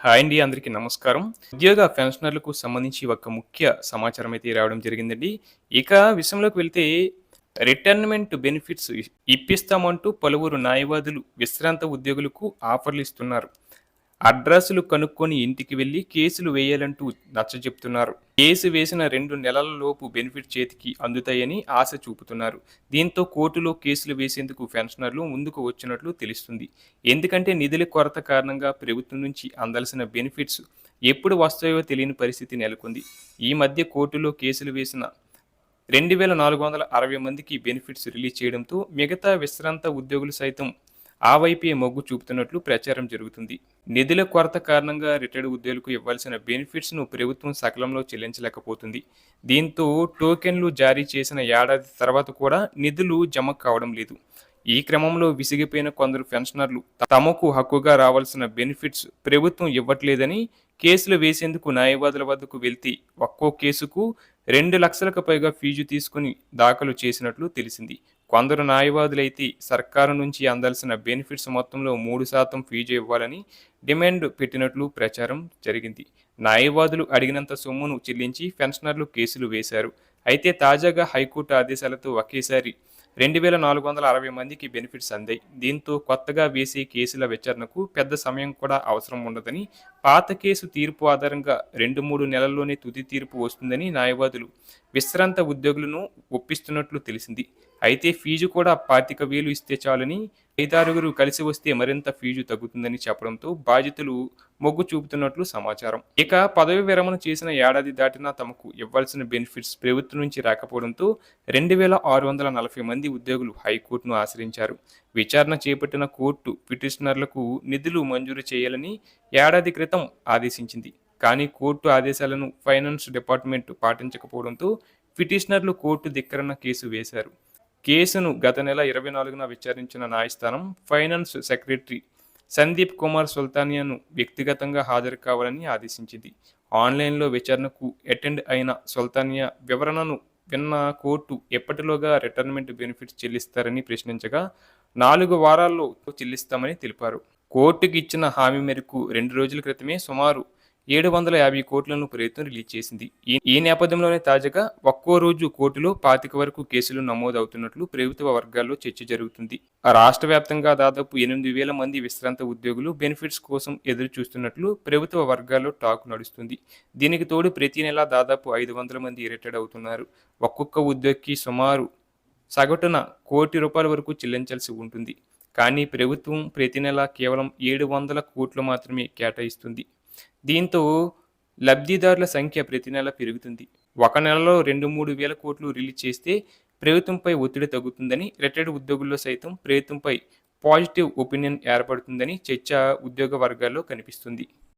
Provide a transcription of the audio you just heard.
Hi అండి. అందరికీ నమస్కారం. ఉద్యోగ పెన్షనర్లకు సంబంధించి ఒక ముఖ్య సమాచారం అయితే రావడం జరిగిందండి. ఇక విషయంలోకి వెళ్తే రిటైర్మెంట్ బెనిఫిట్స్ ఇప్పిస్తామంటూ పలువురు న్యాయవాదులు విశ్రాంత ఉద్యోగులకు ఆఫర్‌లు ఇస్తున్నారు. అడ్రస్‌లు కనుక్కొని ఇంటికి వెళ్లి కేసులు వేయాలంటూ నచ్చజెప్తున్నారు. కేసు వేసిన 2 నెలల లోపు బెనిఫిట్ చేతికి అందుతాయని ఆశ చూపుతున్నారు. దీంతో కోర్టులో కేసులు వేసేందుకు పెన్షనర్లు ముందుకు వచ్చినట్లు తెలుస్తుంది. ఎందుకంటే నిధుల కొరత కారణంగా ప్రభుత్వం నుంచి అందాల్సిన బెనిఫిట్స్ ఎప్పుడు వస్తాయో తెలియని పరిస్థితి నెలకొంది. ఈ మధ్య కోర్టులో కేసులు వేసిన 2460 మందికి బెనిఫిట్స్ రిలీజ్ చేయడంతో మిగతా విశ్రాంత ఉద్యోగులు సైతం ఆ వైపే మొగ్గు చూపుతున్నట్లు ప్రచారం జరుగుతుంది. నిధుల కొరత కారణంగా రిటైర్డ్ ఉద్యోగులకు ఇవ్వాల్సిన బెనిఫిట్స్‌ను ప్రభుత్వం సకాలంలో చెల్లించలేకపోతుంది. దీంతో టోకెన్‌లు జారీ చేసిన ఏడాది తర్వాత కూడా నిధులు జమ కావడం లేదు. ఈ క్రమంలో విసిగిపోయిన కొందరు పెన్షనర్లు తమకు హక్కుగా రావాల్సిన బెనిఫిట్స్ ప్రభుత్వం ఇవ్వట్లేదని కేసులు వేసేందుకు న్యాయవాదుల వద్దకు వెళ్తే ఒక్కో కేసుకు 2,00,000కు పైగా ఫీజు తీసుకుని దాఖలు చేసినట్లు తెలిసింది. కొందరు న్యాయవాదులైతే సర్కారు నుంచి అందాల్సిన బెనిఫిట్స్ మొత్తంలో 3% ఫీజు ఇవ్వాలని డిమాండ్ పెట్టినట్లు ప్రచారం జరిగింది. న్యాయవాదులు అడిగినంత సొమ్మును చెల్లించి పెన్షనర్లు కేసులు వేశారు. అయితే తాజాగా హైకోర్టు ఆదేశాలతో ఒకేసారి 2460 మందికి బెనిఫిట్స్ అందాయి. దీంతో కొత్తగా వేసే కేసుల విచారణకు పెద్ద సమయం కూడా అవసరం ఉండదని, పాత కేసు తీర్పు ఆధారంగా 2-3 నెలల్లోనే తుది తీర్పు వస్తుందని న్యాయవాదులు విశ్రాంత ఉద్యోగులను ఒప్పిస్తున్నట్లు తెలిసింది. అయితే ఫీజు కూడా 25,000 ఇస్తే చాలని, 5-6 కలిసి వస్తే మరింత ఫీజు తగ్గుతుందని చెప్పడంతో బాధితులు మొగ్గు చూపుతున్నట్లు సమాచారం. ఇక పదవి విరమణ చేసిన ఏడాది దాటినా తమకు ఇవ్వాల్సిన బెనిఫిట్స్ ప్రభుత్వం నుంచి రాకపోవడంతో 2,640 మంది ఉద్యోగులు హైకోర్టును ఆశ్రయించారు. విచారణ చేపట్టిన కోర్టు పిటిషనర్లకు నిధులు మంజూరు చేయాలని ఏడాది క్రితం ఆదేశించింది. కానీ కోర్టు ఆదేశాలను ఫైనాన్స్ డిపార్ట్మెంట్ పాటించకపోవడంతో పిటిషనర్లు కోర్టు ధిక్కరణ కేసు వేశారు. కేసును గత నెల 24న విచారించిన న్యాయస్థానం ఫైనాన్స్ సెక్రటరీ సందీప్ కుమార్ సుల్తానియాను వ్యక్తిగతంగా హాజరు కావాలని ఆదేశించింది. ఆన్లైన్లో విచారణకు అటెండ్ అయిన సుల్తానియా వివరణను విన్న కోర్టు ఎప్పటిలోగా రిటైర్మెంట్ బెనిఫిట్స్ చెల్లిస్తారని ప్రశ్నించగా 4 వారాల్లో చెల్లిస్తామని తెలిపారు. కోర్టుకి ఇచ్చిన హామీ మేరకు 2 రోజుల క్రితమే సుమారు 750 కోట్లను ప్రభుత్వం రిలీజ్ చేసింది. ఈ నేపథ్యంలోనే తాజాగా ఒక్కో రోజు కోర్టులో 25 వరకు కేసులు నమోదవుతున్నట్లు ప్రభుత్వ వర్గాల్లో చర్చ జరుగుతుంది. రాష్ట్ర వ్యాప్తంగా దాదాపు 8,000 మంది విశ్రాంత ఉద్యోగులు బెనిఫిట్స్ కోసం ఎదురు చూస్తున్నట్లు ప్రభుత్వ వర్గాల్లో టాక్ నడుస్తుంది. దీనికి తోడు ప్రతి నెలా దాదాపు 500 మంది రిటైర్డ్ అవుతున్నారు. ఒక్కొక్క ఉద్యోగికి సుమారు సగటున ₹1,00,00,000 వరకు చెల్లించాల్సి ఉంటుంది. కానీ ప్రభుత్వం ప్రతి నెలా కేవలం 700 కోట్లు మాత్రమే కేటాయిస్తుంది. దీంతో లబ్ధిదారుల సంఖ్య ప్రతి నెల పెరుగుతుంది. ఒక నెలలో 2-3 వేల కోట్లు రిలీజ్ చేస్తే ప్రభుత్వంపై ఒత్తిడి తగ్గుతుందని, రిటైర్డ్ ఉద్యోగుల్లో సైతం ప్రభుత్వంపై పాజిటివ్ ఒపీనియన్ ఏర్పడుతుందని చర్చ ఉద్యోగ వర్గాల్లో కనిపిస్తుంది.